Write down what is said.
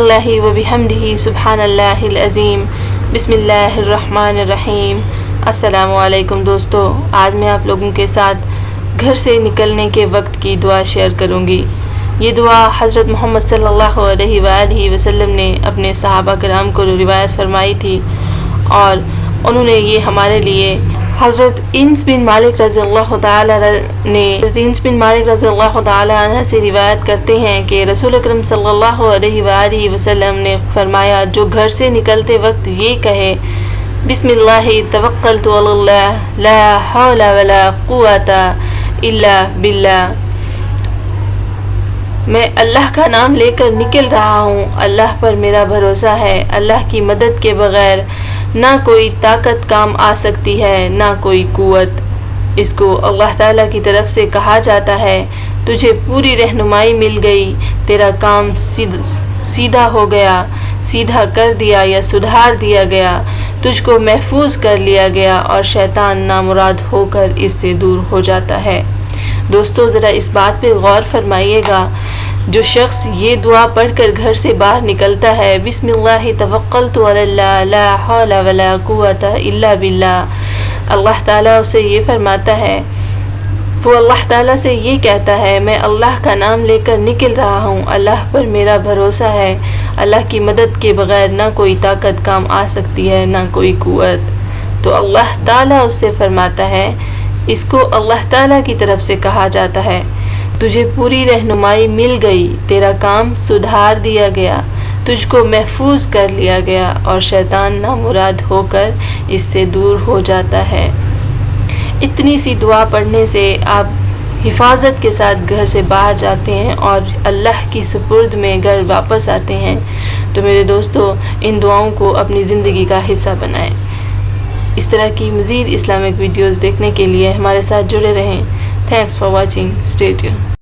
सुबहानल्लाहि व बिहम्दिही सुबहानल्लाहिल अज़ीम बिस्मिल्लाहिर्रहमानिर्रहीम। अस्सलामु अलैकुम दोस्तों, आज मैं आप लोगों के साथ घर से निकलने के वक्त की दुआ शेयर करूँगी। ये दुआ हज़रत मोहम्मद सल्लल्लाहु अलैहि वसल्लम ने अपने सहाबा कराम को रिवायत फरमाई थी और उन्होंने ये हमारे लिए हज़रत इन्स बिन मालिक रज़ियल्लाहु ताला अन्हा से रिवायत करते हैं कि रसूल अकरम सल्लल्लाहु अलैहि वसल्लम ने फरमाया, जो घर से निकलते वक्त ये कहे बिस्मिल्लाहि तवक्कलतु अलल्लाह ला हौला वला कुव्वता इल्ला बिल्लाह, मैं अल्लाह का नाम लेकर निकल रहा हूँ, अल्लाह पर मेरा भरोसा है, अल्लाह की मदद के बगैर ना कोई ताकत काम आ सकती है ना कोई कुव्वत। इसको अल्लाह ताला की तरफ से कहा जाता है, तुझे पूरी रहनुमाई मिल गई, तेरा काम सीधा हो गया, सीधा कर दिया या सुधार दिया गया, तुझको महफूज कर लिया गया और शैतान नामुराद होकर इससे दूर हो जाता है। दोस्तों, ज़रा इस बात पे गौर फरमाइएगा, जो शख्स ये दुआ पढ़कर घर से बाहर निकलता है, बिस्मिल्लाहि तवक्कलतु अलल्लाह ला हौला वला कुव्वता इल्ला बिल्लाह, अल्लाह ताला उसे ये फरमाता है, वो अल्लाह ताला से ये कहता है, मैं अल्लाह का नाम लेकर निकल रहा हूँ, अल्लाह पर मेरा भरोसा है, अल्लाह की मदद के बगैर ना कोई ताकत काम आ सकती है ना कोई कुव्वत। तो अल्लाह ताला उससे फरमाता है, इसको अल्लाह ताला की तरफ से कहा जाता है, तुझे पूरी रहनुमाई मिल गई, तेरा काम सुधार दिया गया, तुझको महफूज कर लिया गया और शैतान नामुराद होकर इससे दूर हो जाता है। इतनी सी दुआ पढ़ने से आप हिफाजत के साथ घर से बाहर जाते हैं और अल्लाह की सुपुर्द में घर वापस आते हैं। तो मेरे दोस्तों, इन दुआओं को अपनी ज़िंदगी का हिस्सा बनाएं। इस तरह की मज़ीद इस्लामिक वीडियोज़ देखने के लिए हमारे साथ जुड़े रहें। Thanks for watching, stay tuned.